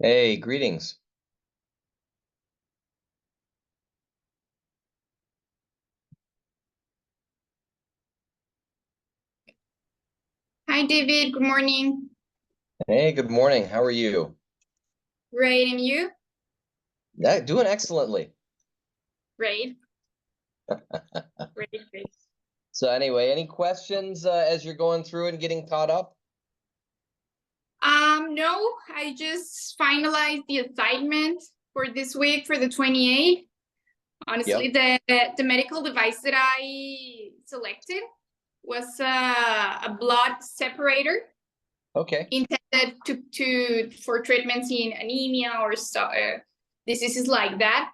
Hey, greetings. Hi, David. Good morning. Hey, good morning. How are you? Great. And you? Yeah, doing excellently. Great. Great. Great. So anyway, any questions as you're going through and getting caught up? No, I just finalized the assignment for this week for the 28th. Honestly, Yep. the medical device that I selected was a blood separator Okay. intended for treatments in anemia or diseases like that.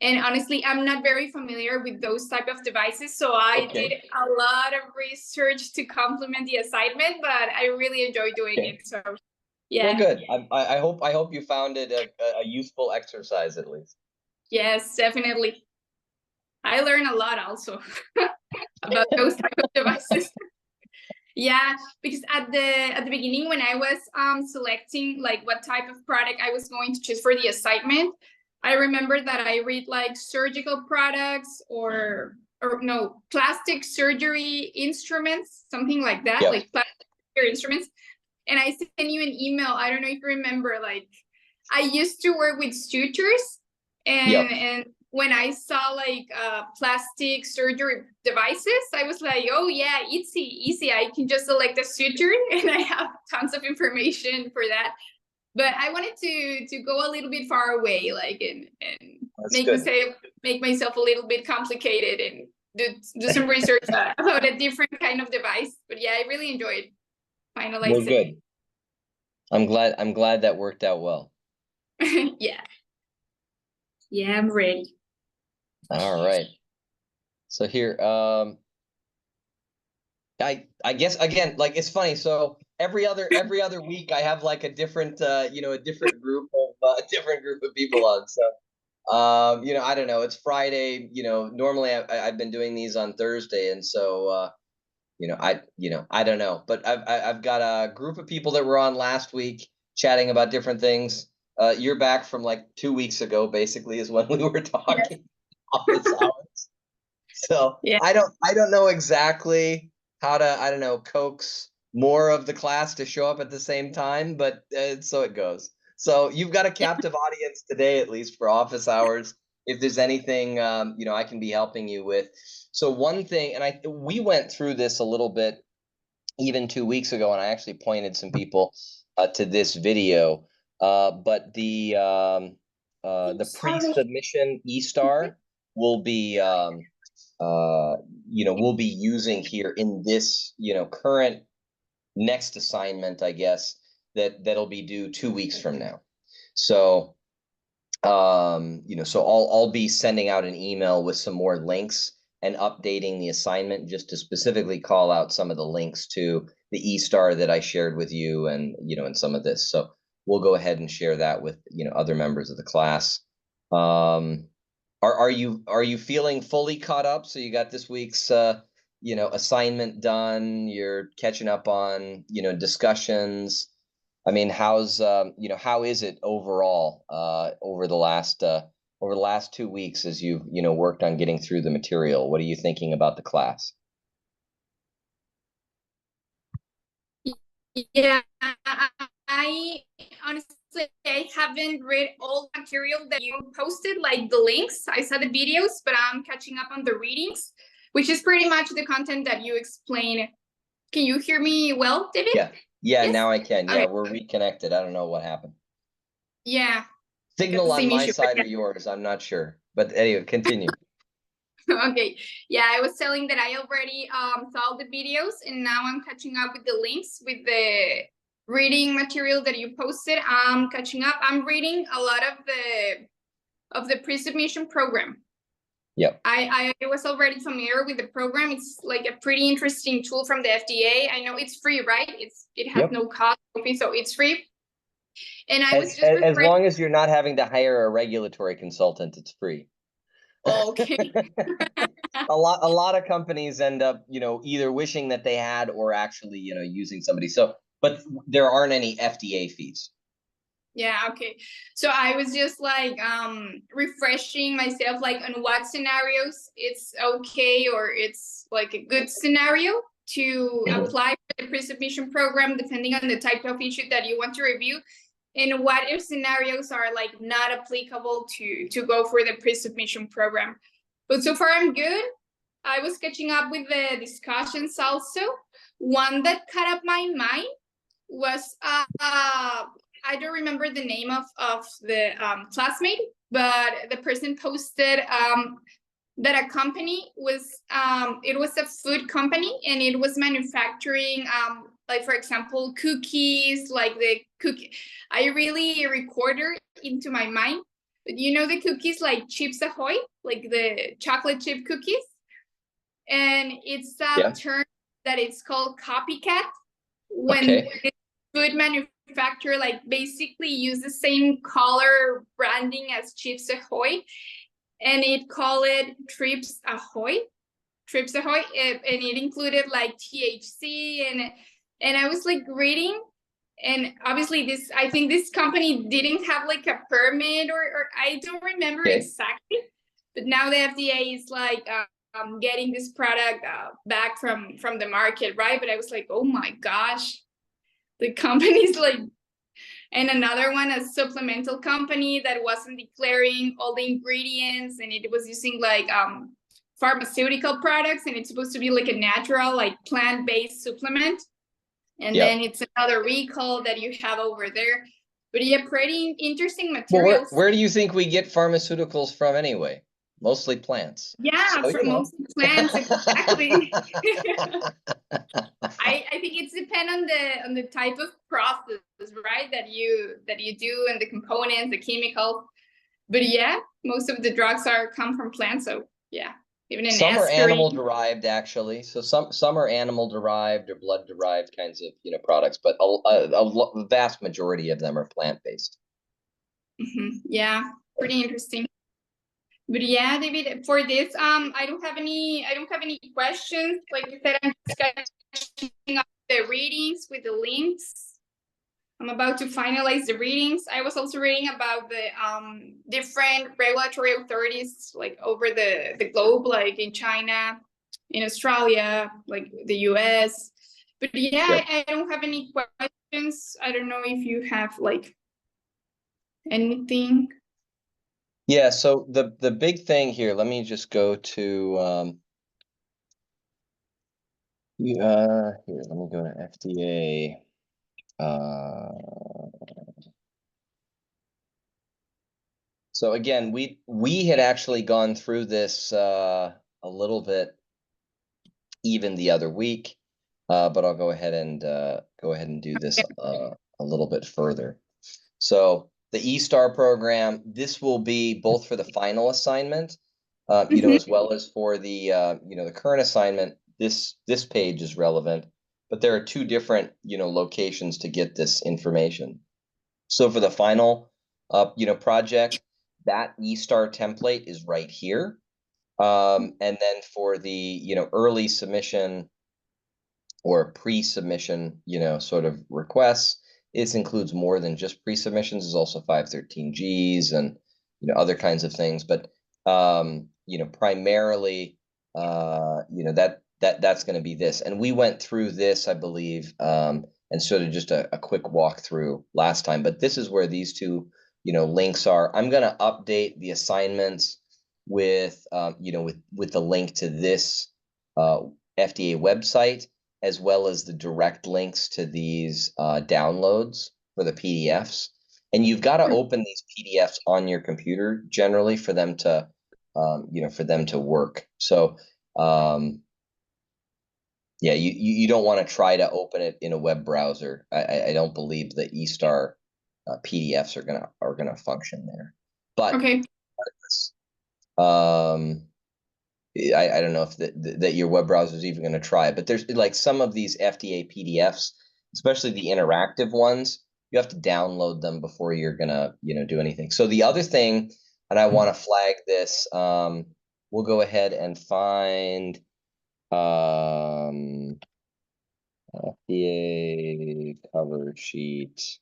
And honestly, I'm not very familiar with those type of devices, so I did Okay. a lot of research to complement the assignment, but I really enjoy doing Okay. it. So Well, yeah, good. I hope you found it a useful exercise at least. yes, definitely. I learned a lot also about those type of devices. Yeah, because at the beginning when I was selecting like what type of product I was going to choose for the assignment, I remember that I read like surgical products or no, plastic surgery instruments, something like that, Yep. like plastic surgery instruments. And I sent you an email. I don't know if you remember, like I used to work with sutures, and Yep. and when I saw like plastic surgery devices, I was like, oh yeah, easy. I can just select a suture, and I have tons of information for that. But I wanted to go a little bit far away, like and That's make good. myself make myself a little bit complicated and do some research about a different kind of device. But yeah, I really enjoyed Well, finalizing good. I'm glad that worked out well. it. Yeah, yeah, I'm ready. All right. So here, I guess again, like it's funny. So every other week I have like a different a different group of a different group of people on. So I don't know. It's Friday. Normally I've been doing these on Thursday, and so I don't know, but I've got a group of people that were on last week chatting about different things. You're back from like 2 weeks ago, basically, is when we were Yes. talking office hours. So Yeah. I don't know exactly how to I don't know coax more of the class to show up at the same time, but so it goes. So you've got a captive audience today, at least for office hours. If there's anything I can be helping you with. So one thing, and we went through this a little bit even 2 weeks ago, and I actually pointed some people to this video. But the Sorry. pre-submission eSTAR will be we'll be using here in this current next assignment, I guess that'll be due 2 weeks from now. So so I'll be sending out an email with some more links and updating the assignment just to specifically call out some of the links to the eSTAR that I shared with you and some of this. So we'll go ahead and share that with other members of the class. Um, are you feeling fully caught up? So you got this week's assignment done. You're catching up on discussions. I mean, how is it overall over the last 2 weeks as you've worked on getting through the material? What are you thinking about the class? Yeah, I honestly I haven't read all the material that you posted, like the links. I saw the videos, but I'm catching up on the readings, which is pretty much the content that you explain. Can you hear me well, David? Yeah, yeah. Yes? Now I can. Yeah, Okay. we're reconnected. I don't know what happened. Yeah, I got Signal the on same my issue, but side or yours? I'm not sure. But anyway, continue. okay. Yeah, I was telling that I already saw the videos and now I'm catching up with the links with the reading material that you posted. I'm catching up. I'm reading a lot of the pre-submission program. Yep. I was already familiar with the program. It's like a pretty interesting tool from the FDA. I know it's free, right? It has Yep. no cost, so it's free. And I was As, just as as refreshing. long as you're not having to hire a regulatory consultant, it's free. Okay. A lot of companies end up either wishing that they had or actually using somebody. So but there aren't any FDA fees. Yeah, okay. So I was just like refreshing myself like on what scenarios it's okay or it's like a good scenario to apply for the pre-submission program depending on the type of issue that you want to review, and what if scenarios are like not applicable to go for the pre-submission program. But so far I'm good. I was catching up with the discussions also. One that caught up my mind was I don't remember the name of the classmate, but the person posted that a company was it was a food company and it was manufacturing like for example cookies, like the cookie. I really recorded into my mind, but you know the cookies like Chips Ahoy, like the chocolate chip cookies, and it's a Yeah. term that it's called copycat when Okay. food manufacturer like basically use the same color branding as Chips Ahoy, and it called it Trips Ahoy, and it included like THC, and I was like reading, and obviously this, I think this company didn't have like a permit or I don't remember exactly, but now the FDA is like getting this product back from the market, right? But I was like, oh my gosh, the company's like, and another one, a supplemental company that wasn't declaring all the ingredients, and it was using like pharmaceutical products, and it's supposed to be like a natural, like plant-based supplement. And then it's another recall that you have over there. But yeah, pretty interesting materials. Well, where do you think we get pharmaceuticals from anyway? Mostly plants. Yeah, So, from most plants, exactly. I think it's depend on the type of process, right? That you do, and the components, the chemicals. But yeah, most of the drugs come from plants. So yeah, even an some are aspirin. animal derived, actually. So some are animal derived or blood derived kinds of products, but a vast majority of them are plant based. Yeah, pretty interesting. But yeah, David, for this, I don't have any questions. Like you said, I'm just catching up the readings with the links. I'm about to finalize the readings. I was also reading about the different regulatory authorities like over the globe, like in China, in Australia, like the US. But yeah, I don't have any questions. I don't know if you have like anything. Yeah, so the big thing here, let me just go to here, let me go to FDA. So again, we had actually gone through this a little bit even the other week, but I'll go ahead and do this a little bit further. So the eSTAR program, this will be both for the final assignment, as well as for the the current assignment. This page is relevant, but there are two different locations to get this information. So for the final project, that eSTAR template is right here. And then for the early submission or pre-submission sort of requests, this includes more than just pre-submissions. There's also 513Gs and other kinds of things, but primarily that's going to be this. And we went through this, I believe, and sort of just a quick walkthrough last time, but this is where these two links are. I'm going to update the assignments with with the link to this FDA website, as well as the direct links to these downloads for the PDFs. And you've got to open these PDFs on your computer generally for them to work. So yeah, you don't want to try to open it in a web browser. I don't believe the eSTAR PDFs are gonna function there. But Okay. I don't know if that your web browser is even going to try it, but there's like some of these FDA PDFs, especially the interactive ones, you have to download them before you're gonna do anything. So the other thing, and I want to flag this, we'll go ahead and find FDA cover sheet.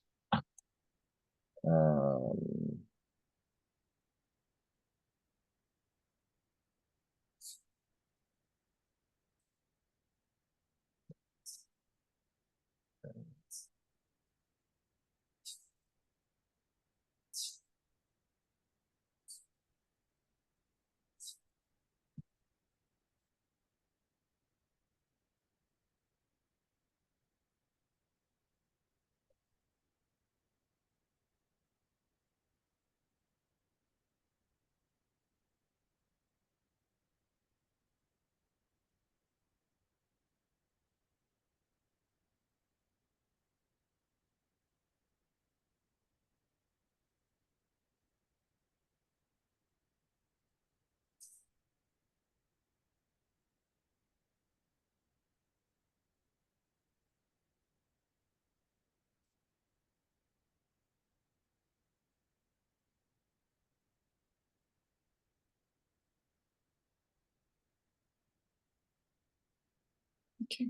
Okay.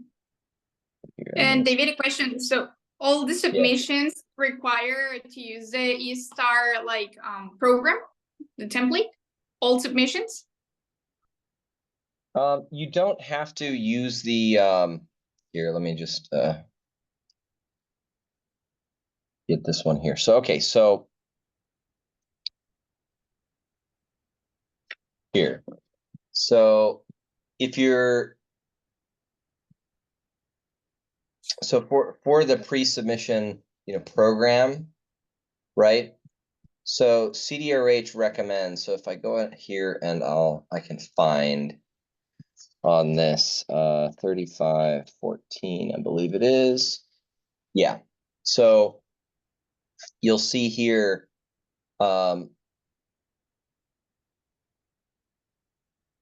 And David, a question. So all the submissions require to use the eSTAR like program, the template, all submissions? You don't have to use the here, let me just get this one here. So okay, so here. So if you're for the pre-submission, program, right? So CDRH recommends, so if I go in here and I can find on this 3514, I believe it is. Yeah. So you'll see here the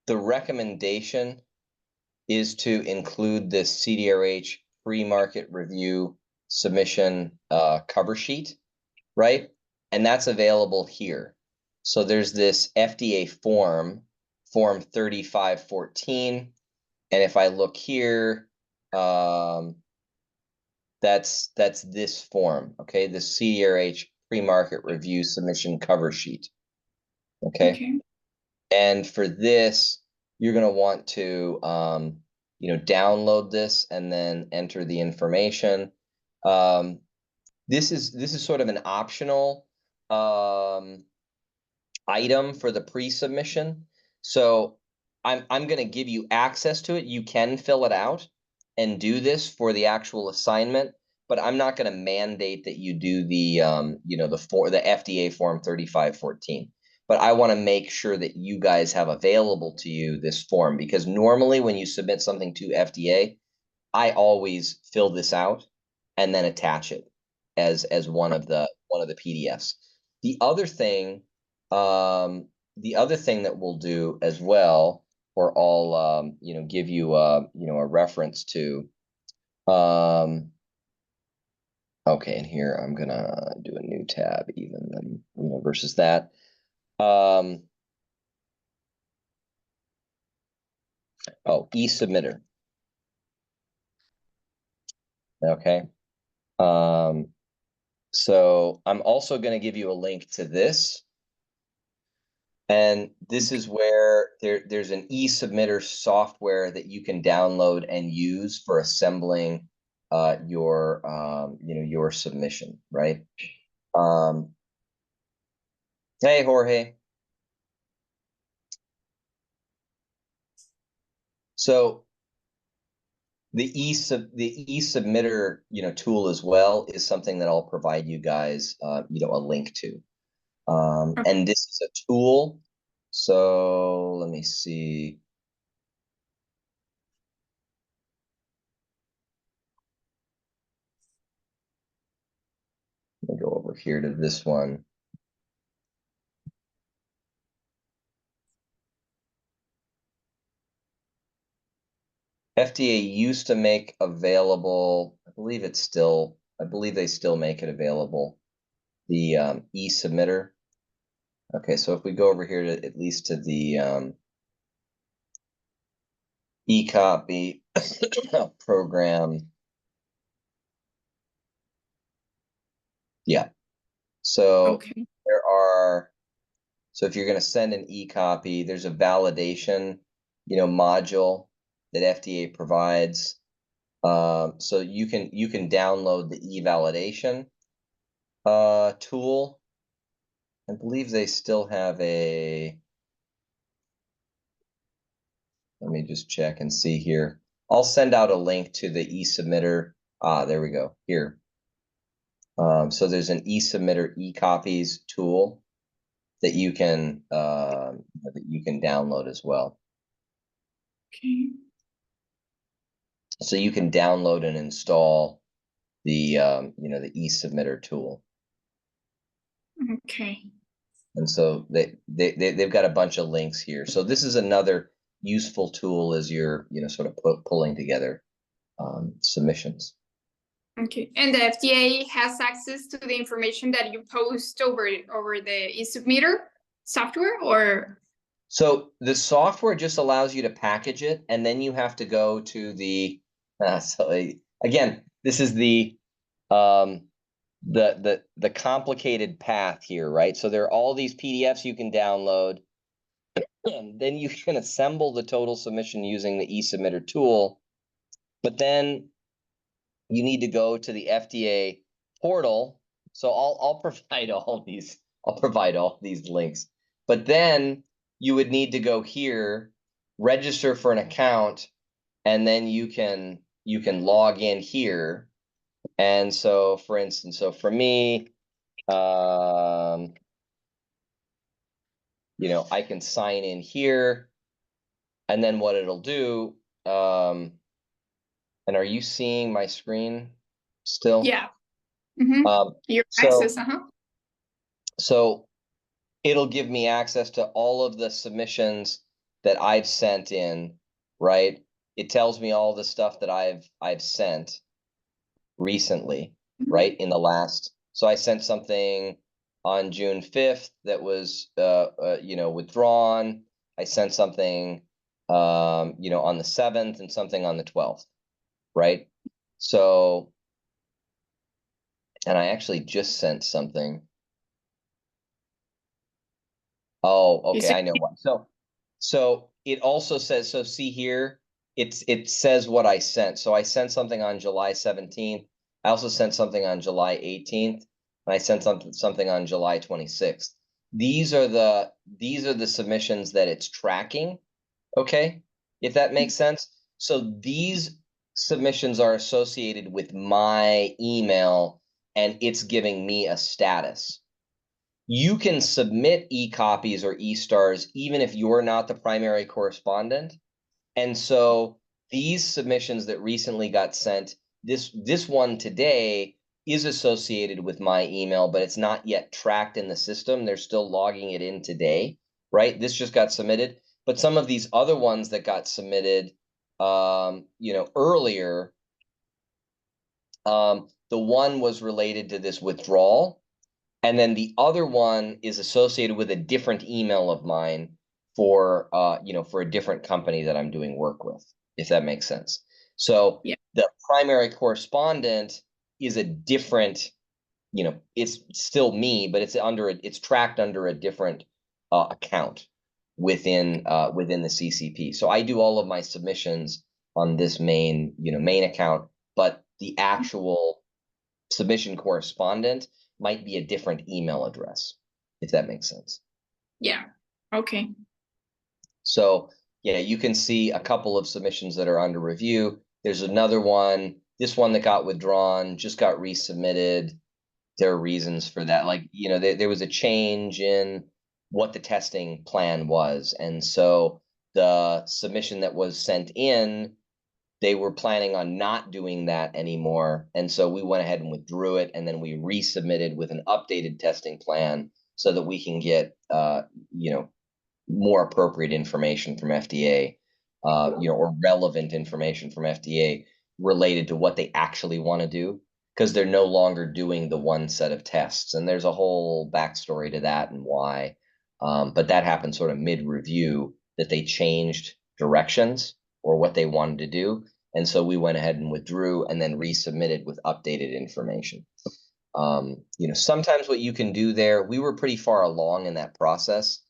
recommendation is to include this CDRH pre-market review submission cover sheet, right? And that's available here. So there's this FDA form 3514. And if I look here, that's this form, okay? The CDRH pre-market review submission cover sheet, okay? And for this, you're going to want to, download this and then enter the information. This is sort of an optional item for the pre-submission. So I'm going to give you access to it. You can fill it out and do this for the actual assignment, but I'm not going to mandate that you do the the FDA form 3514. But I want to make sure that you guys have available to you this form, because normally when you submit something to FDA, I always fill this out and then attach it as one of the PDFs. The other thing that we'll do as well, or I'll give you a reference to. Okay, and here I'm gonna do a new tab even then, versus that. Oh, eSubmitter. Okay. So I'm also going to give you a link to this. And this is where there's an eSubmitter software that you can download and use for assembling your submission, right? Hey, Jorge. So the eSubmitter tool as well is something that I'll provide you guys a link to. And this is a tool. So let me see. Let me go over here to this one. FDA used to make available, I believe they still make it available, the eSubmitter. Okay, so if we go over here to at least to the eCopy program. Yeah. So Okay. so if you're going to send an e-copy, there's a validation, module that FDA provides. So you can download the e-validation tool. I believe they still have let me just check and see here. I'll send out a link to the e-submitter. There we go, here. So there's an e-submitter e-copies tool that you can download as well. Okay. So you can download and install the the e-submitter tool. Okay. And so they've got a bunch of links here. So this is another useful tool as you're sort of pulling together submissions. Okay. And the FDA has access to the information that you post over the e-submitter software, or? So the software just allows you to package it, and then you have to go to the again, this is the complicated path here, right? So there are all these PDFs you can download, and then you can assemble the total submission using the e-submitter tool, but then you need to go to the FDA portal. So I'll provide all these links, but then you would need to go here, register for an account, and then you can log in here. And so, for instance, for me, I can sign in here, and then what it'll do, and are you seeing my screen still? Yeah. Mm-hmm. Your access, So it'll give me access to all of the submissions that I've sent in, right? It tells me all the stuff that I've sent recently, right? In the last, so I sent something on June 5th that was withdrawn. I sent something on the 7th and something on the 12th, right? So, and I actually just sent something. Oh, okay, I know what. So it also says, so see here, it says what I sent. So I sent something on July 17th. I also sent something on July 18th, and I sent something on July 26th. These are the submissions that it's tracking, okay? If that makes sense. So these submissions are associated with my email, and it's giving me a status. You can submit e-copies or eSTARs even if you're not the primary correspondent. And so these submissions that recently got sent, this one today is associated with my email, but it's not yet tracked in the system. They're still logging it in today, right? This just got submitted. But some of these other ones that got submitted earlier, the one was related to this withdrawal. And then the other one is associated with a different email of mine for for a different company that I'm doing work with, if that makes sense. So yeah. the primary correspondent is a different, it's still me, but it's tracked under a different account within the CCP. So I do all of my submissions on this main account, but the actual submission correspondent might be a different email address, if that makes sense. Yeah. Okay. So yeah, you can see a couple of submissions that are under review. There's another one, this one that got withdrawn, just got resubmitted. There are reasons for that. Like, there was a change in what the testing plan was. And so the submission that was sent in, they were planning on not doing that anymore. And so we went ahead and withdrew it, and then we resubmitted with an updated testing plan so that we can get, more appropriate information from FDA, or relevant information from FDA related to what they actually want to do, because they're no longer doing the one set of tests. And there's a whole backstory to that and why. But that happened sort of mid-review, that they changed directions or what they wanted to do. And so we went ahead and withdrew and then resubmitted with updated information. Sometimes what you can do there, we were pretty far along in that process.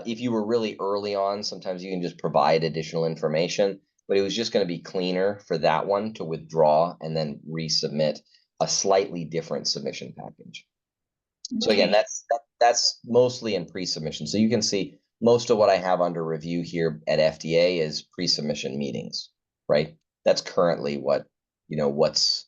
If you were really early on, sometimes you can just provide additional information, but it was just going to be cleaner for that one to withdraw and then resubmit a slightly different submission package. So again, that's mostly in pre-submission. So you can see most of what I have under review here at FDA is pre-submission meetings, right? That's currently what's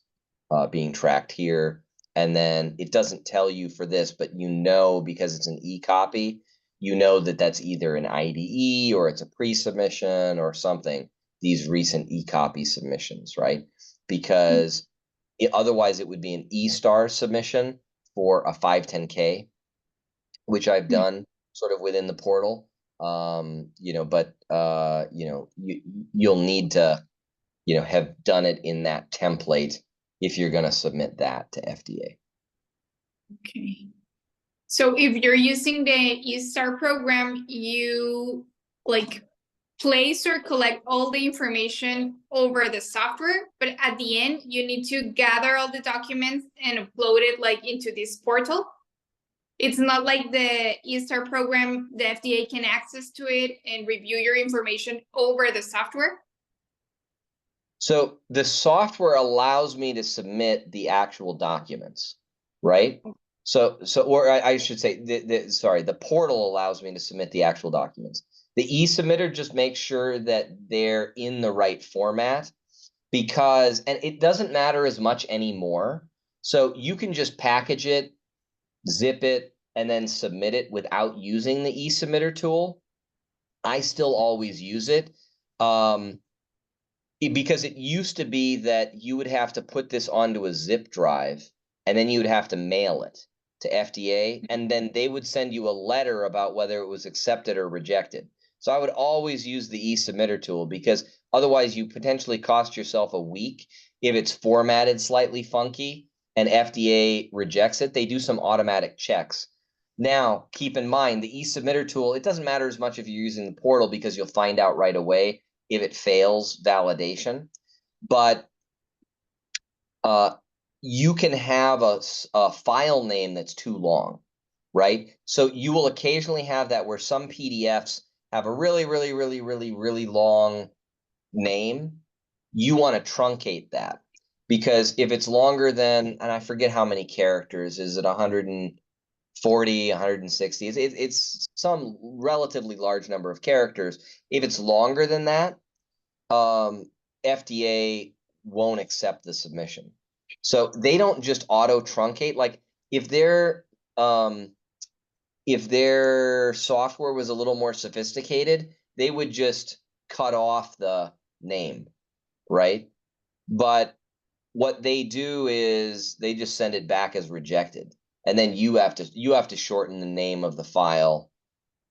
being tracked here. And then it doesn't tell you for this, but because it's an e-copy, that that's either an IDE or it's a pre-submission or something, these recent e-copy submissions, right? Because otherwise it would be an eSTAR submission for a 510K, which I've done sort of within the portal. You'll need to, have done it in that template if you're going to submit that to FDA. Okay. So if you're using the eSTAR program, you place or collect all the information over the software, but at the end, you need to gather all the documents and upload it into this portal. It's not like the eSTAR program, the FDA can access to it and review your information over the software. So the software allows me to submit the actual documents, right? Or I should say, the portal allows me to submit the actual documents. The e-submitter just makes sure that they're in the right format and it doesn't matter as much anymore. So you can just package it, zip it, and then submit it without using the e-submitter tool. I still always use it. Because it used to be that you would have to put this onto a zip drive and then you would have to mail it to FDA, and then they would send you a letter about whether it was accepted or rejected. So I would always use the e-submitter tool because otherwise you potentially cost yourself a week if it's formatted slightly funky and FDA rejects it. They do some automatic checks. Now, keep in mind, the e-submitter tool, it doesn't matter as much if you're using the portal because you'll find out right away if it fails validation, but you can have a file name that's too long, right? So you will occasionally have that where some PDFs have a really, really, really, really, really long name. You want to truncate that because if it's longer than, and I forget how many characters, is it 140, 160? It's some relatively large number of characters. If it's longer than that, FDA won't accept the submission. So they don't just auto truncate. Like if their software was a little more sophisticated, they would just cut off the name, right? But what they do is they just send it back as rejected, and then you have to shorten the name of the file,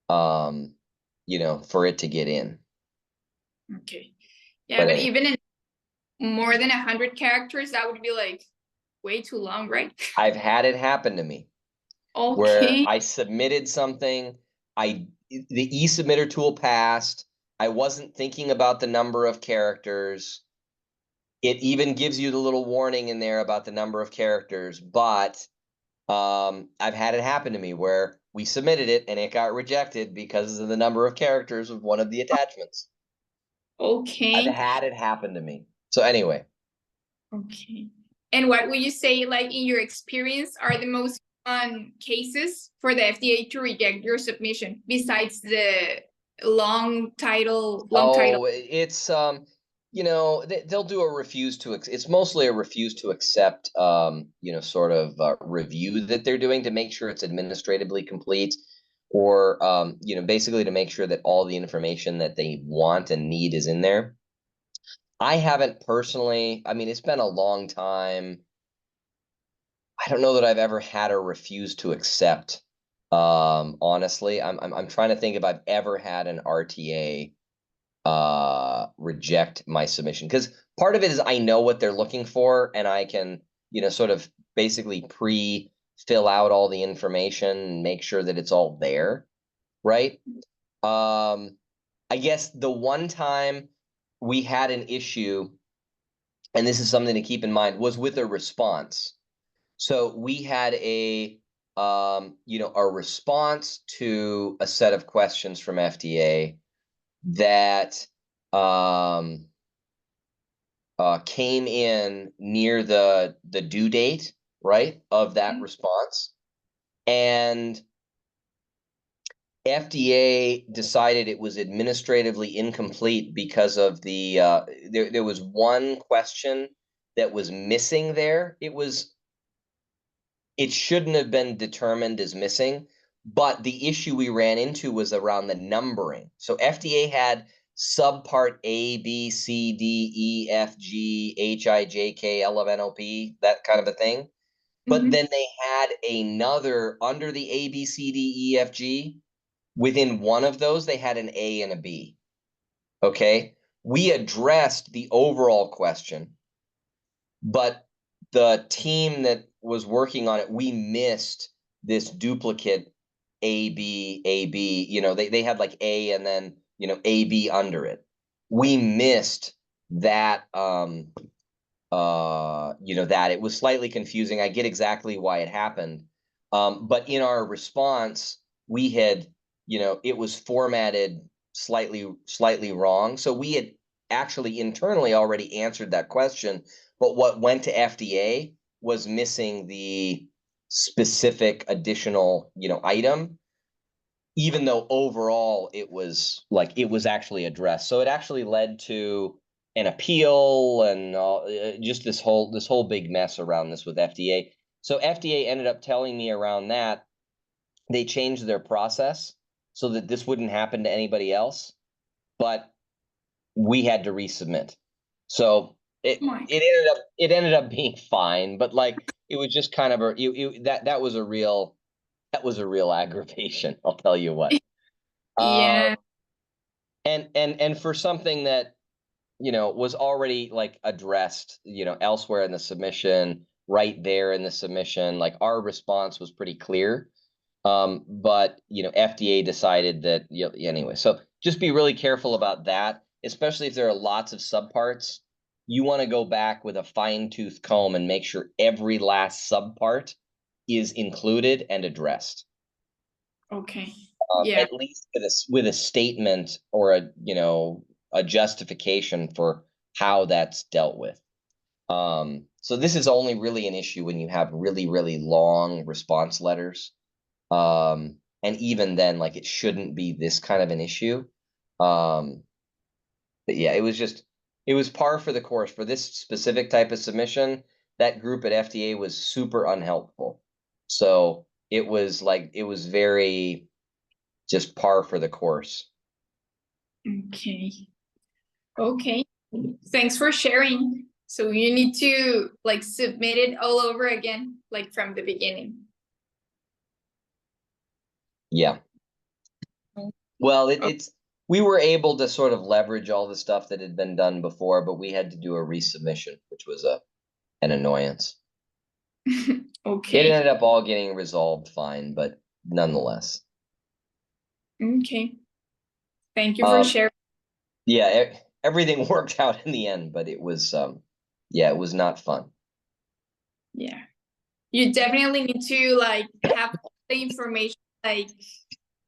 for it to get in. Okay. Yeah, but even in more than 100 characters, that would be way too long, right? I've had it happen to me. Okay. Where I submitted something, the e-submitter tool passed. I wasn't thinking about the number of characters. It even gives you the little warning in there about the number of characters, but I've had it happen to me where we submitted it and it got rejected because of the number of characters of one of the attachments. Okay. I've had it happen to me. So anyway. Okay. And what would you say, in your experience, are the most common cases for the FDA to reject your submission besides the long title? It's they'll do a refuse to. It's mostly a refuse to accept. Sort of review that they're doing to make sure it's administratively complete, or basically to make sure that all the information that they want and need is in there. I haven't personally. I mean, it's been a long time. I don't know that I've ever had a refuse to accept. Honestly, I'm trying to think if I've ever had an RTA reject my submission, because part of it is I know what they're looking for and I can, sort of basically fill out all the information and make sure that it's all there, right? I guess the one time we had an issue, and this is something to keep in mind, was with a response. So we had a a response to a set of questions from FDA that came in near the due date, right, of that response, and FDA decided it was administratively incomplete because of the there was one question that was missing there. It shouldn't have been determined as missing, but the issue we ran into was around the numbering. So FDA had subpart A, B, C, D, E, F, G, H, I, J, K, L, M, N, O, P, that kind of a thing. But then they had another under the A, B, C, D, E, F, G. Within one of those, they had an A and a B. Okay. We addressed the overall question, but the team that was working on it, we missed this duplicate A, B, A, B. They had like A and then, A, B under it. We missed that, that it was slightly confusing. I get exactly why it happened. But in our response, we had, it was formatted slightly wrong. So we had actually internally already answered that question, but what went to FDA was missing the specific additional, item, even though overall it was actually addressed. So it actually led to an appeal and just this whole big mess around this with FDA. So FDA ended up telling me around that they changed their process so that this wouldn't happen to anybody else, but we had to resubmit. So it ended up being fine, but it was just kind of that was a real aggravation. I'll tell you what. Yeah. And for something that was already addressed elsewhere in the submission, right there in the submission, our response was pretty clear. But FDA decided that anyway. So just be really careful about that, especially if there are lots of subparts. You want to go back with a fine-tooth comb and make sure every last subpart is included and addressed. Okay. Yeah. At least with a statement or a justification for how that's dealt with. So this is only really an issue when you have really, really long response letters. And even then, it shouldn't be this kind of an issue. But yeah, it was par for the course for this specific type of submission. That group at FDA was super unhelpful. So it was very just par for the course. Okay. Okay. Thanks for sharing. So you need to submit it all over again, from the beginning. Yeah. Well, we were able to sort of leverage all the stuff that had been done before, but we had to do a resubmission, which was an annoyance. Okay. It ended up all getting resolved fine, but nonetheless. Okay. Thank you for sharing. Yeah, everything worked out in the end, but it was it was not fun. Yeah. You definitely need to have the information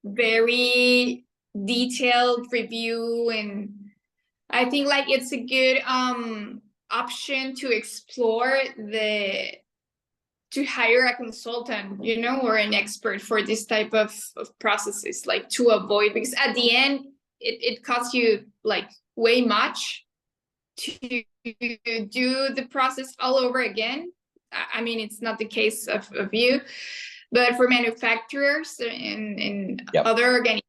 very detailed review, and I think it's a good option to explore to hire a consultant, or an expert for this type of processes, to avoid, because at the end it costs you way much to do the process all over again. I mean, it's not the case of you, but for manufacturers and other organizations,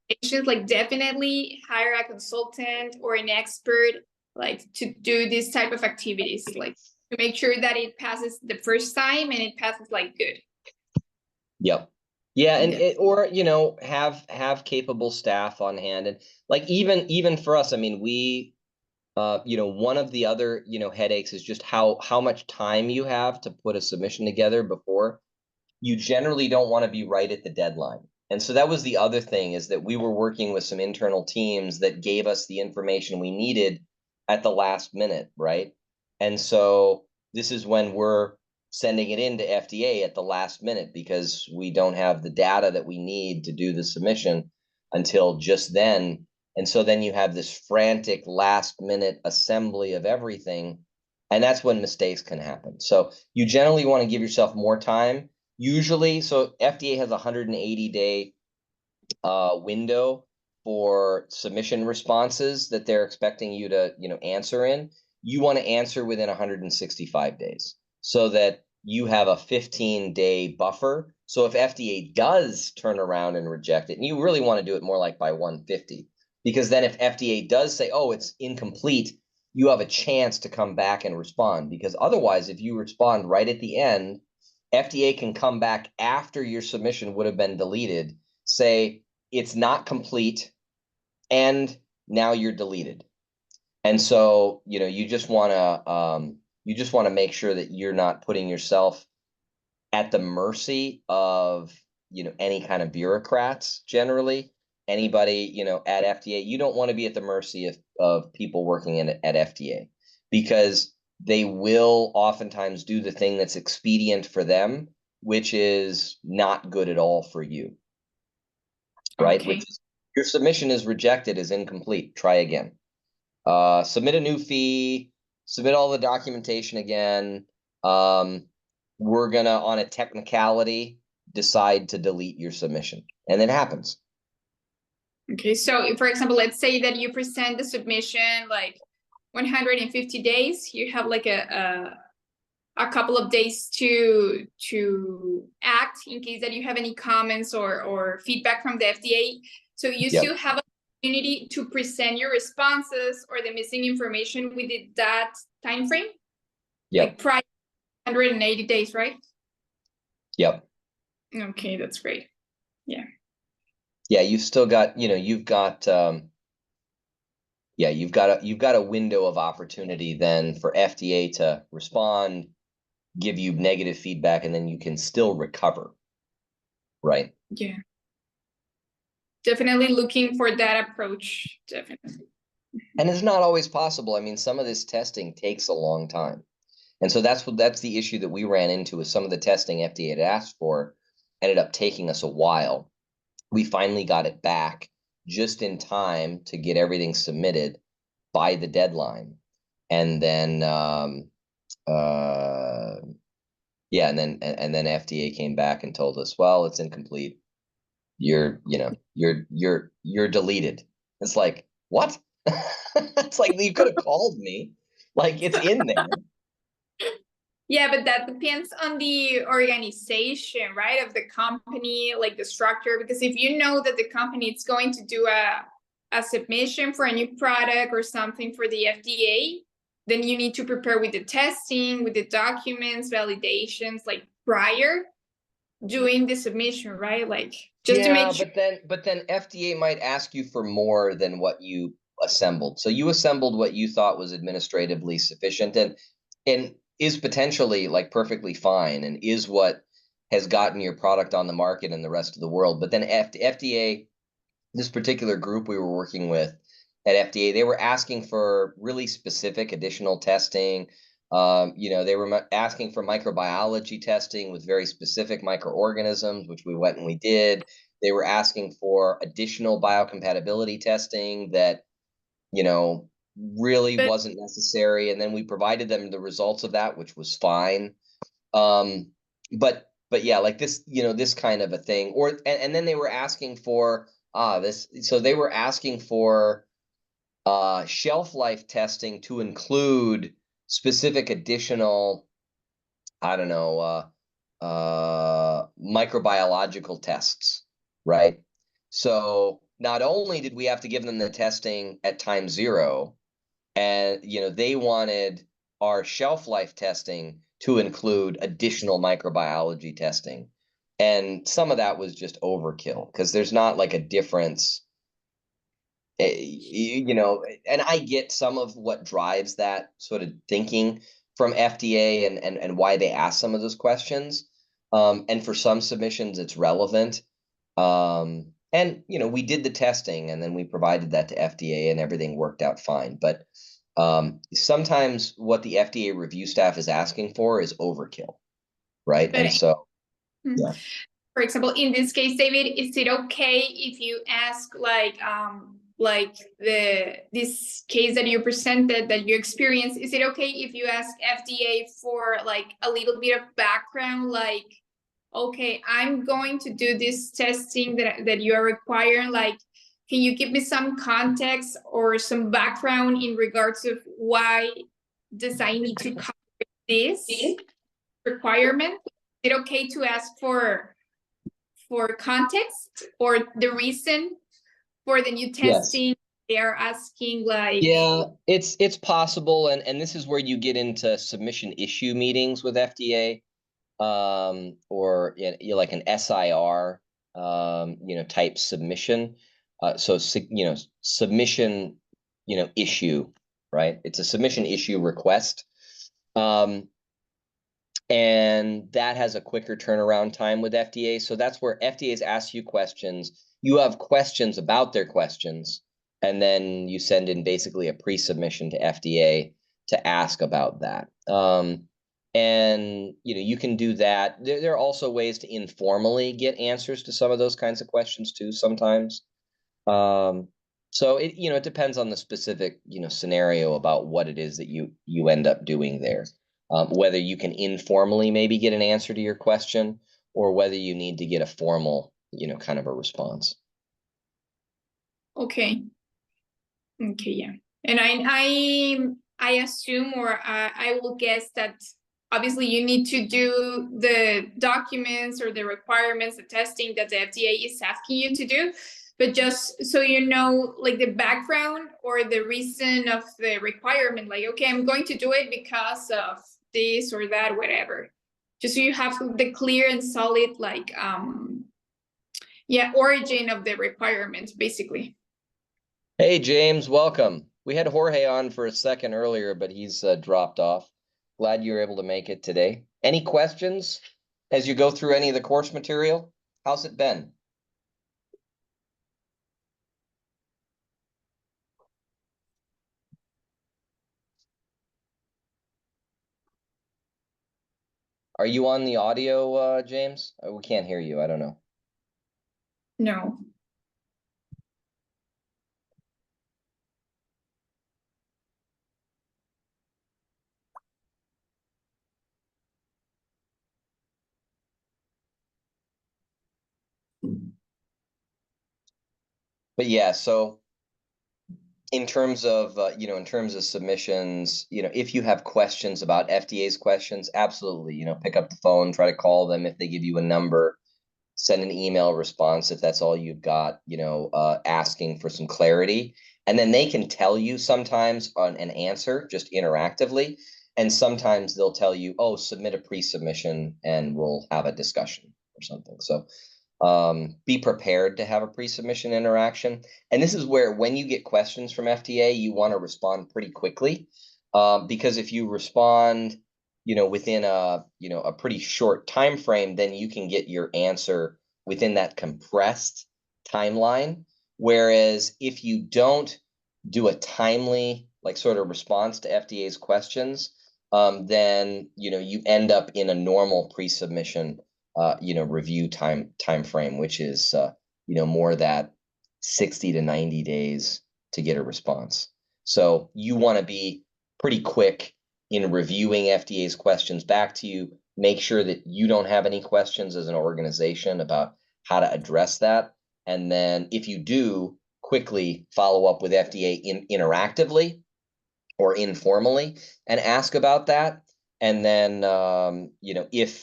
definitely hire a consultant or an expert to do this type of activities, to make sure that it passes the first time and it passes good. Yep. Yeah, and or have capable staff on hand, and even for us, I mean, we one of the other headaches is just how much time you have to put a submission together before. You generally don't want to be right at the deadline. And so that was the other thing, is that we were working with some internal teams that gave us the information we needed at the last minute, right? And so this is when we're sending it in to FDA at the last minute because we don't have the data that we need to do the submission until just then. And so then you have this frantic last minute assembly of everything, and that's when mistakes can happen. So you generally want to give yourself more time. Usually, so FDA has a 180-day window for submission responses that they're expecting you to, answer in. You want to answer within 165 days so that you have a 15-day buffer. So if FDA does turn around and reject it, and you really want to do it more like by 150, because then if FDA does say, oh, it's incomplete, you have a chance to come back and respond. Because otherwise, if you respond right at the end, FDA can come back after your submission would have been deleted, say it's not complete, and now you're deleted. And so, you just want to make sure that you're not putting yourself at the mercy of, any kind of bureaucrats. Generally, anybody, at FDA, you don't want to be at the mercy of people working at FDA, because they will oftentimes do the thing that's expedient for them, which is not good at all for you, right? Okay. Which is, your submission is rejected, is incomplete. Try again. Submit a new fee, submit all the documentation again. We're gonna, on a technicality, decide to delete your submission. And it happens. Okay, so for example, let's say that you present the submission like 150 days, you have like a couple of days to act in case that you have any comments or feedback from the FDA. So you Yep. still have an opportunity to present your responses or the missing information within that time frame, Yep. like prior 180 days, right? Yep. Okay, that's great. Yeah. Yeah, you've still got, you've got you've got a window of opportunity then for FDA to respond, give you negative feedback, and then you can still recover. Right. Yeah. Definitely looking for that approach. Definitely. And it's not always possible. I mean, some of this testing takes a long time. And so that's the issue that we ran into with some of the testing FDA had asked for, ended up taking us a while. We finally got it back just in time to get everything submitted by the deadline. And then and then FDA came back and told us, well, it's incomplete. You're deleted. It's like, what? It's like, you could have called me. Like, it's in there. Yeah, but that depends on the organization, right? Of the company, like the structure. Because if you know that the company is going to do a submission for a new product or something for the FDA, then you need to prepare with the testing, with the documents, validations, like prior doing the submission, right? Like just to make sure. But then FDA might ask you for more than what you assembled. So you assembled what you thought was administratively sufficient, and is potentially like perfectly fine, and is what has gotten your product on the market in the rest of the world. But then FDA, this particular group we were working with at FDA, they were asking for really specific additional testing. They were asking for microbiology testing with very specific microorganisms, which we went and we did. They were asking for additional biocompatibility testing that, really wasn't necessary. And then we provided them the results of that, which was fine. But yeah, like this, this kind of a thing. And then they were asking for so they were asking for shelf life testing to include specific additional, I don't know, microbiological tests, right? So not only did we have to give them the testing at time 0, and they wanted our shelf life testing to include additional microbiology testing, and some of that was just overkill because there's not like a difference. And I get some of what drives that sort of thinking from FDA and why they ask some of those questions. And for some submissions, it's relevant. And we did the testing and then we provided that to FDA and everything worked out fine. But sometimes what the FDA review staff is asking for is overkill. right? But And so, mm, yeah. for example, in this case, David, is it okay if you ask like this case that you presented that you experienced, is it okay if you ask FDA for like a little bit of background, like, okay, I'm going to do this testing that you are requiring, like, can you give me some context or some background in regards of why does I need to cover this requirement? Is it okay to ask for context or the reason for the new Yes. testing? They are asking like, Yeah, it's possible, and this is where you get into submission issue meetings with FDA, or like an SIR, type submission. So submission, issue, right? It's a submission issue request. Um, and that has a quicker turnaround time with FDA. So that's where FDA's asks you questions. You have questions about their questions, and then you send in basically a pre-submission to FDA to ask about that. And you can do that. There are also ways to informally get answers to some of those kinds of questions too sometimes. So it depends on the specific scenario about what it is that you end up doing there. Whether you can informally maybe get an answer to your question, or whether you need to get a formal kind of a response. okay, yeah, and I assume, or I will guess that obviously you need to do the documents or the requirements, the testing that the FDA is asking you to do. But just so you know, like the background or the reason of the requirement, like, okay, I'm going to do it because of this or that, whatever. Just so you have the clear and solid, like, origin of the requirements, basically. Hey, James, welcome. We had Jorge on for a second earlier, but he's dropped off. Glad you were able to make it today. Any questions as you go through any of the course material? How's it been? Are you on the audio, James? We can't hear you. I don't know. No. But yeah, so in terms of submissions, if you have questions about FDA's questions, absolutely, pick up the phone, try to call them if they give you a number, send an email response if that's all you've got, asking for some clarity. And then they can tell you sometimes on an answer just interactively. And sometimes they'll tell you, oh, submit a pre-submission and we'll have a discussion or something. So be prepared to have a pre-submission interaction. And this is where, when you get questions from FDA, you want to respond pretty quickly, because if you respond, within a pretty short time frame, then you can get your answer within that compressed timeline. Whereas if you don't do a timely, like, sort of response to FDA's questions, then you end up in a normal pre-submission review time frame, which is more that 60 to 90 days to get a response. So you want to be pretty quick in reviewing FDA's questions back to you. Make sure that you don't have any questions as an organization about how to address that. And then if you do, quickly follow up with FDA interactively or informally and ask about that. And then if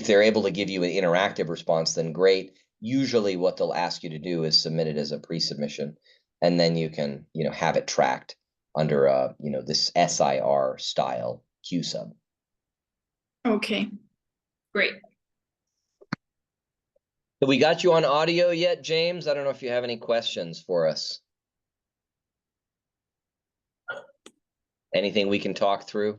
they're able to give you an interactive response, then great. Usually what they'll ask you to do is submit it as a pre-submission, and then you can, have it tracked under this SIR style Q sub. Okay, great. Have we got you on audio yet, James? I don't know if you have any questions for us. Anything we can talk through?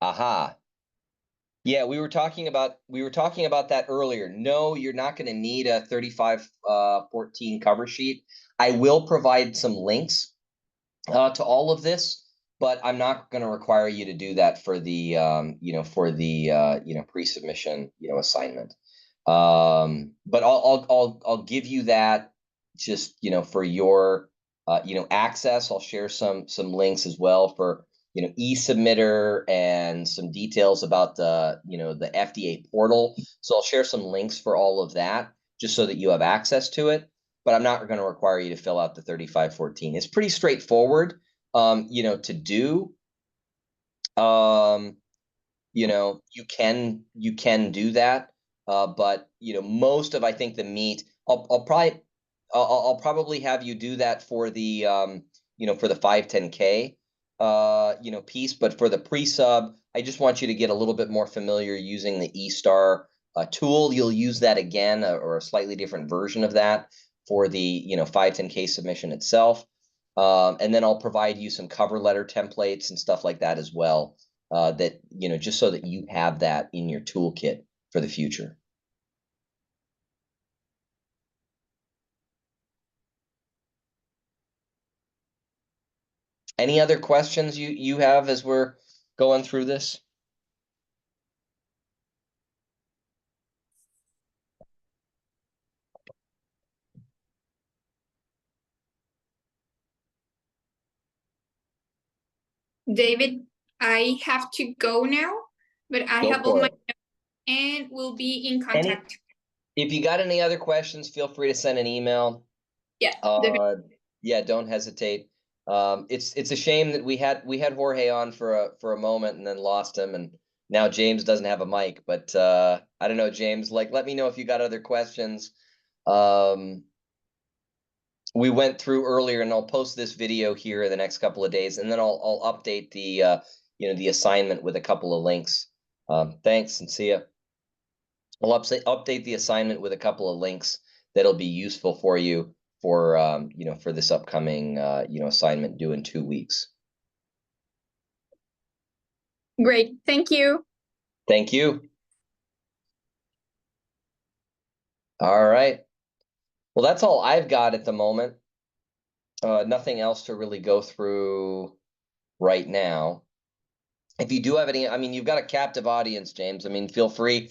Aha. Yeah, we were talking about that earlier. No, you're not going to need a 3514 cover sheet. I will provide some links to all of this, but I'm not going to require you to do that for the pre-submission assignment. But I'll give you that just for your access. I'll share some links as well for e-submitter and some details about the FDA portal. So I'll share some links for all of that just so that you have access to it. But I'm not going to require you to fill out the 3514. It's pretty straightforward, to do. You can do that, but most of, I think, the meat, I'll probably have you do that for the for the 510K piece, but for the pre-sub, I just want you to get a little bit more familiar using the eSTAR tool. You'll use that again, or a slightly different version of that for the 510K submission itself. And then I'll provide you some cover letter templates and stuff like that as well, that just so that you have that in your toolkit for the future. Any other questions you have as we're going through this? David, I have to go now, but I Go have all for my it. notes and we'll be in contact. If you got any other questions, feel free to send an email. Yeah, definitely. Yeah, don't hesitate. It's a shame that we had Jorge on for a moment and then lost him, and now James doesn't have a mic. But I don't know, James. Let me know if you got other questions. We went through earlier, and I'll post this video here in the next couple of days, and then I'll update the the assignment with a couple of links. Thanks, and see ya. I'll update the assignment with a couple of links that'll be useful for you for for this upcoming assignment due in 2 weeks. Great. Thank you. Thank you. All right. Well, that's all I've got at the moment. Nothing else to really go through right now. If you do have any, I mean, you've got a captive audience, James. I mean, feel free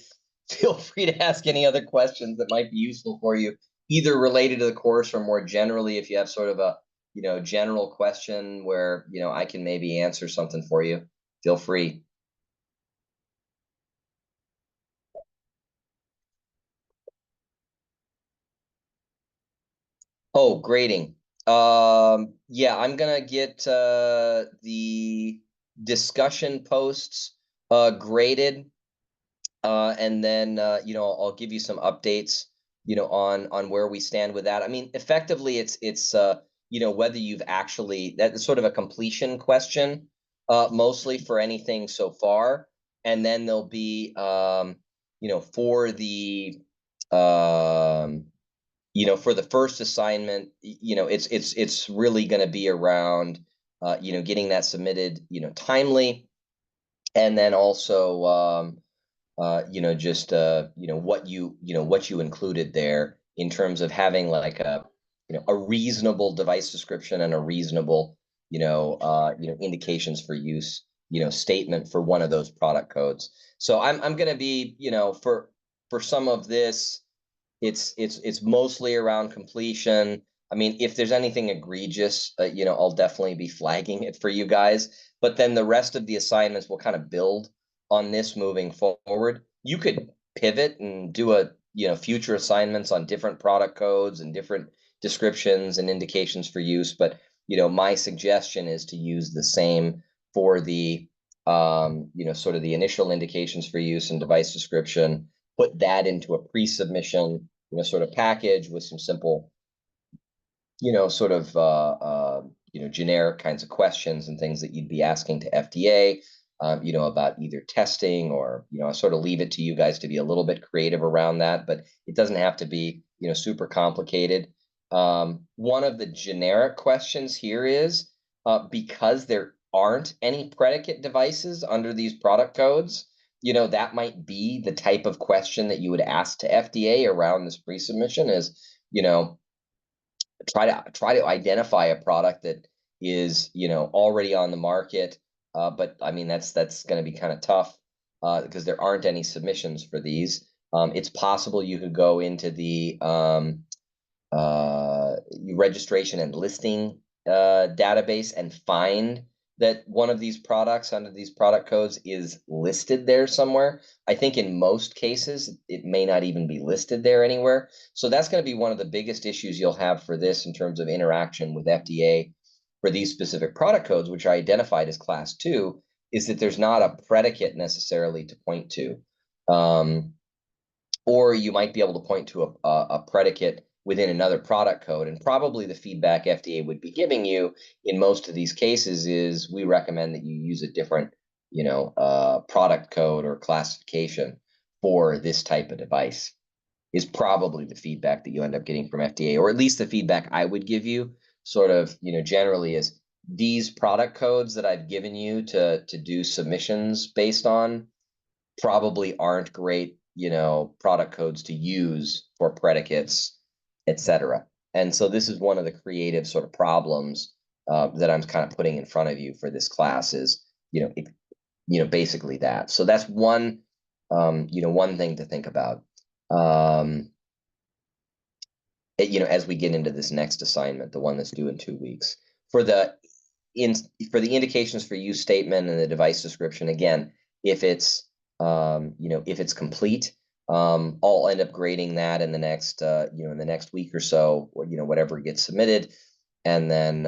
to ask any other questions that might be useful for you, either related to the course or more generally, if you have sort of a general question where I can maybe answer something for you. Feel free. Oh, grading. Yeah, I'm gonna get the discussion posts graded, and then I'll give you some updates, on where we stand with that. I mean, effectively, it's whether you've actually, that's sort of a completion question, mostly for anything so far, and then there'll be for the for the first assignment, it's really going to be around, getting that submitted, timely, and then also, just, what you included there in terms of having like a reasonable device description and a reasonable, indications for use, statement for one of those product codes. So I'm going to be, for some of this, it's mostly around completion. I mean, if there's anything egregious, I'll definitely be flagging it for you guys. But then the rest of the assignments will kind of build on this moving forward. You could pivot and do future assignments on different product codes and different descriptions and indications for use. But my suggestion is to use the same for the sort of the initial indications for use and device description, put that into a pre-submission, sort of package with some simple, sort of, generic kinds of questions and things that you'd be asking to FDA, about either testing or, I sort of leave it to you guys to be a little bit creative around that, but it doesn't have to be, super complicated. One of the generic questions here is, because there aren't any predicate devices under these product codes, that might be the type of question that you would ask to FDA around this pre-submission is, try to identify a product that is, already on the market. But I mean, that's going to be kind of tough because there aren't any submissions for these. It's possible you could go into the registration and listing database and find that one of these products under these product codes is listed there somewhere. I think in most cases, it may not even be listed there anywhere. So that's going to be one of the biggest issues you'll have for this in terms of interaction with FDA for these specific product codes, which I identified as class 2, is that there's not a predicate necessarily to point to. Or you might be able to point to a predicate within another product code. And probably the feedback FDA would be giving you in most of these cases is we recommend that you use a different, product code or classification for this type of device is probably the feedback that you end up getting from FDA, or at least the feedback I would give you sort of, generally is these product codes that I've given you to do submissions based on probably aren't great, product codes to use for predicates, etc. And so this is one of the creative sort of problems that I'm kind of putting in front of you for this class is, basically that. So that's one, one thing to think about. As we get into this next assignment, the one that's due in 2 weeks. For the indications for use statement and the device description, again, if it's if it's complete, I'll end up grading that in the next in the next week or so, or, whatever gets submitted, and then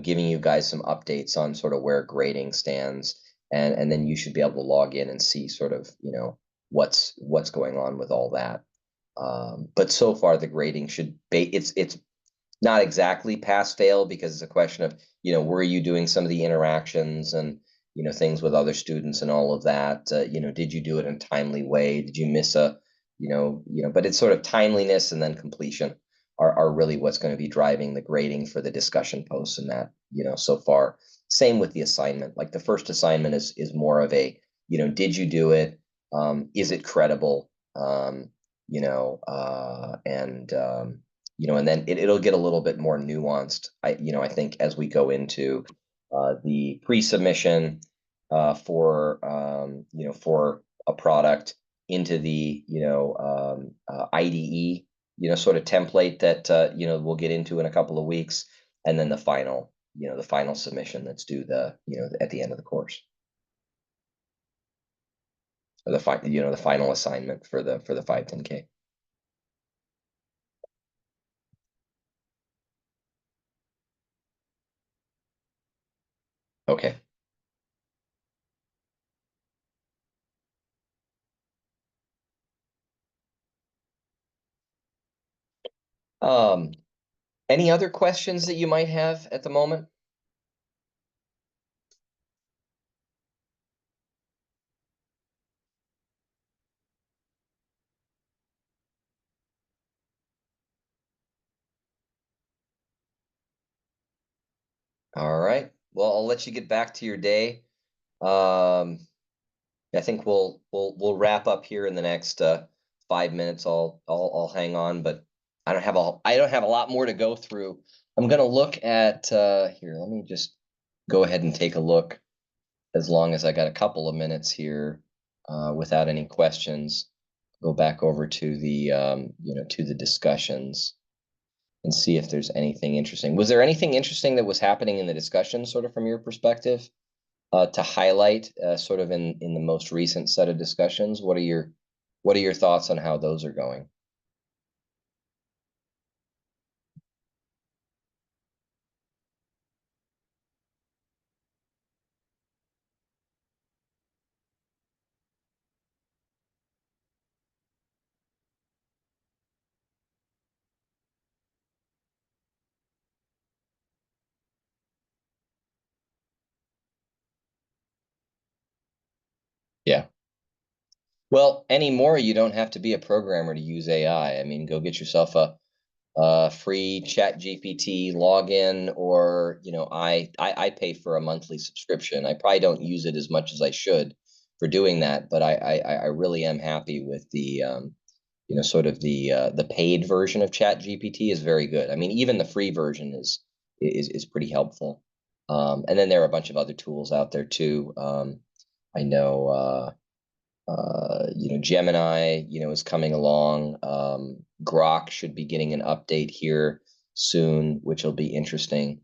giving you guys some updates on sort of where grading stands, and then you should be able to log in and see sort of what's going on with all that. But so far the grading should be it's not exactly pass fail because it's a question of were you doing some of the interactions and things with other students and all of that. Did you do it in a timely way? Did you miss a but it's sort of timeliness and then completion are really what's going to be driving the grading for the discussion posts and that so far. Same with the assignment. Like the first assignment is more of a did you do it? Is it credible? And then it'll get a little bit more nuanced. I think as we go into the pre-submission for for a product into the IDE sort of template that we'll get into in a couple of weeks, and then the final submission that's due at the end of the course, or the final assignment for the 510K. Okay. Any other questions that you might have at the moment? All right. Well, I'll let you get back to your day. I think we'll wrap up here in the next 5 minutes. I'll hang on, but I don't have a lot more to go through. I'm gonna look at here. Let me just go ahead and take a look. As long as I got a couple of minutes here, without any questions, go back over to the to the discussions and see if there's anything interesting. Was there anything interesting that was happening in the discussion, sort of from your perspective, to highlight, sort of in the most recent set of discussions? What are your thoughts on how those are going? Yeah. Well, anymore, you don't have to be a programmer to use AI. I mean, go get yourself a free chat GPT login, or I pay for a monthly subscription. I probably don't use it as much as I should for doing that, but I really am happy with the sort of the paid version of chat GPT is very good. I mean, even the free version is pretty helpful. And then there are a bunch of other tools out there too. I know Gemini, is coming along. Grok should be getting an update here soon, which will be interesting.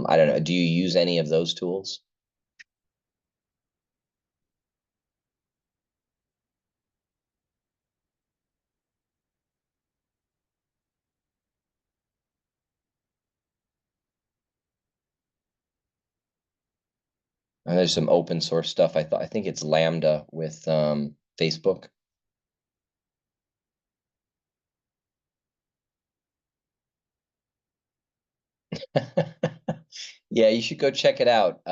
I don't know. Do you use any of those tools? And there's some open source stuff. I think it's Lambda with Facebook. Yeah, you should go check it out.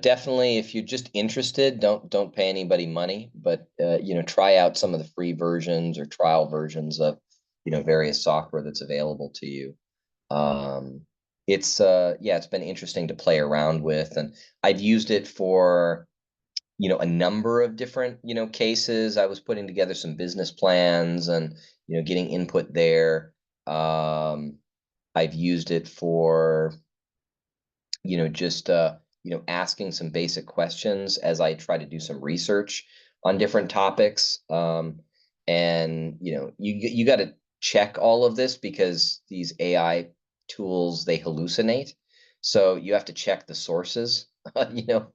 Definitely if you're just interested, don't pay anybody money, but try out some of the free versions or trial versions of, various software that's available to you. It's been interesting to play around with, and I've used it for, a number of different, cases. I was putting together some business plans and, getting input there. I've used it for just asking some basic questions as I try to do some research on different topics. And you got to check all of this because these AI tools, they hallucinate. So you have to check the sources,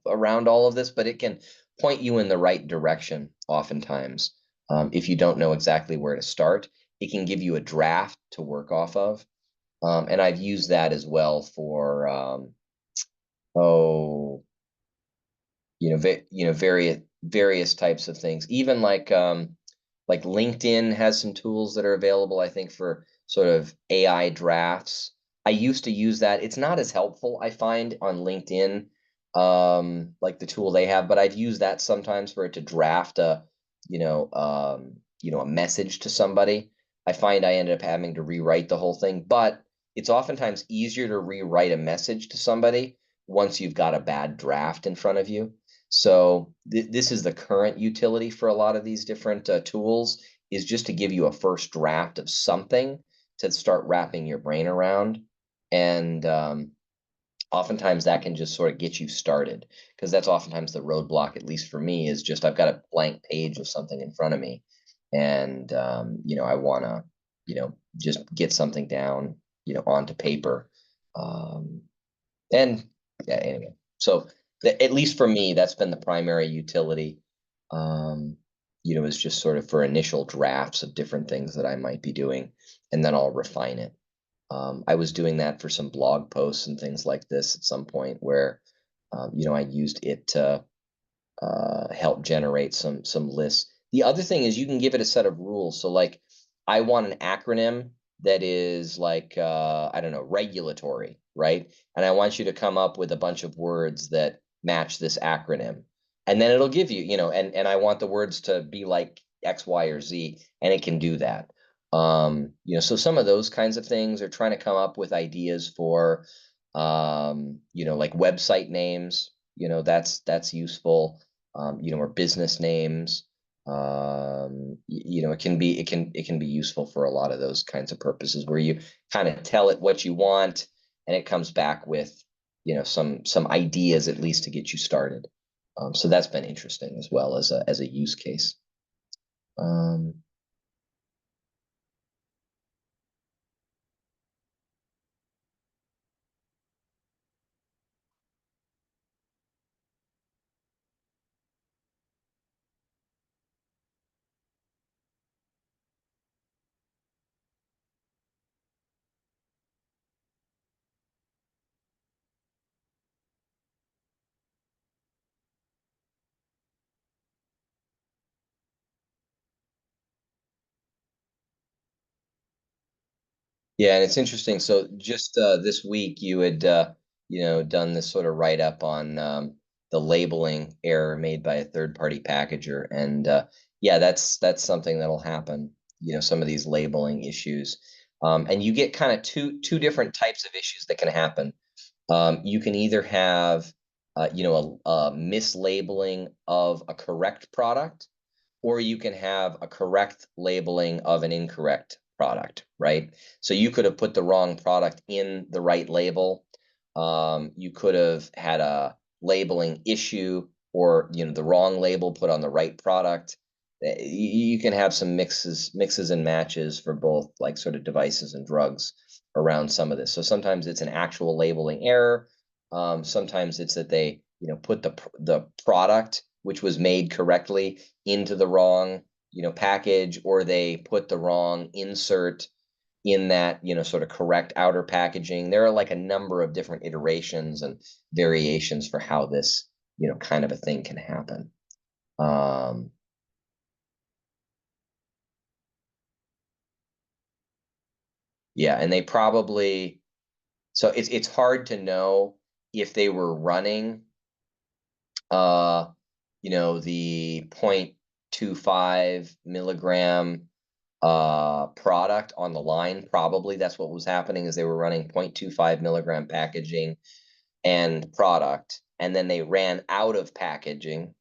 around all of this, but it can point you in the right direction oftentimes. If you don't know exactly where to start, it can give you a draft to work off of. And I've used that as well for oh, various types of things. Even like LinkedIn has some tools that are available, I think, for sort of AI drafts. I used to use that. It's not as helpful, I find, on LinkedIn, like the tool they have, but I've used that sometimes for it to draft a message to somebody. I find I ended up having to rewrite the whole thing, but it's oftentimes easier to rewrite a message to somebody once you've got a bad draft in front of you. So this is the current utility for a lot of these different tools, is just to give you a first draft of something to start wrapping your brain around. And oftentimes that can just sort of get you started, because that's oftentimes the roadblock, at least for me, is just I've got a blank page of something in front of me, and I want to just get something down onto paper. And yeah, anyway, so at least for me, that's been the primary utility. Um, is just sort of for initial drafts of different things that I might be doing, and then I'll refine it. I was doing that for some blog posts and things like this at some point where, I used it to help generate some lists. The other thing is you can give it a set of rules. So like, I want an acronym that is like, I don't know, regulatory, right? And I want you to come up with a bunch of words that match this acronym. And then it'll give you, and I want the words to be like X, Y, or Z, and it can do that. So some of those kinds of things are trying to come up with ideas for, like website names, that's useful, or business names. It can be useful for a lot of those kinds of purposes where you kind of tell it what you want and it comes back with, some ideas at least to get you started. So that's been interesting as well as a use case. Um, Yeah, and it's interesting. So just this week, you had done this sort of write up on the labeling error made by a third-party packager, and yeah, that's something that'll happen. some of these labeling issues. And you get kind of two different types of issues that can happen. You can either have, a mislabeling of a correct product, or you can have a correct labeling of an incorrect product, right? So you could have put the wrong product in the right label. You could have had a labeling issue, or the wrong label put on the right product. You can have some mixes and matches for both, like, sort of devices and drugs around some of this. So sometimes it's an actual labeling error. Sometimes it's that they put the product, which was made correctly, into the wrong package, or they put the wrong insert in that sort of correct outer packaging. There are like a number of different iterations and variations for how this kind of a thing can happen. Yeah, and they probably, so it's hard to know if they were running the 0.25 milligram product on the line. Probably that's what was happening, is they were running 0.25 milligram packaging and product, and then they ran out of packaging,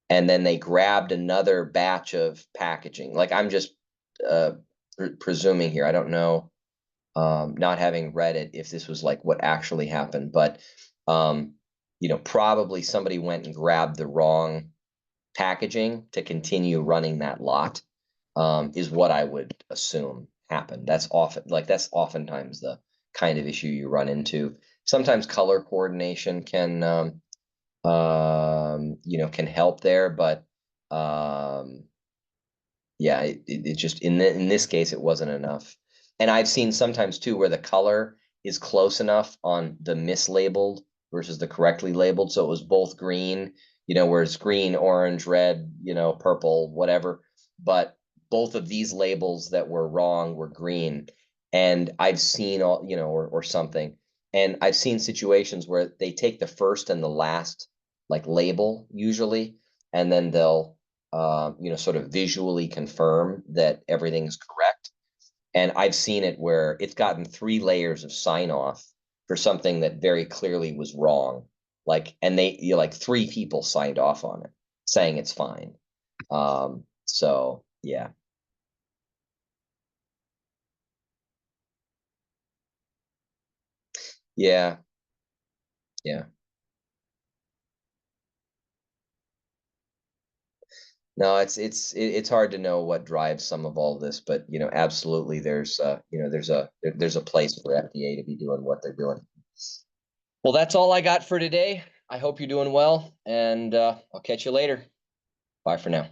and then they grabbed another batch of packaging. Like, I'm just presuming here. I don't know, not having read it, if this was like what actually happened, but probably somebody went and grabbed the wrong packaging to continue running that lot, is what I would assume happened. That's oftentimes the kind of issue you run into. Sometimes color coordination can can help there, but yeah, it just in this case it wasn't enough. And I've seen sometimes too where the color is close enough on the mislabeled versus the correctly labeled, so it was both green, where it's green, orange, red, purple, whatever, but both of these labels that were wrong were green. And I've seen or something, and I've seen situations where they take the first and the last, like, label usually, and then they'll sort of visually confirm that everything's correct. And I've seen it where it's gotten 3 layers of sign off for something that very clearly was wrong. Like, and like 3 people signed off on it saying it's fine. So yeah. Yeah. Yeah. No, it's hard to know what drives some of all this, but absolutely there's there's a place for FDA to be doing what they're doing. Well, that's all I got for today. I hope you're doing well, and I'll catch you later. Bye for now.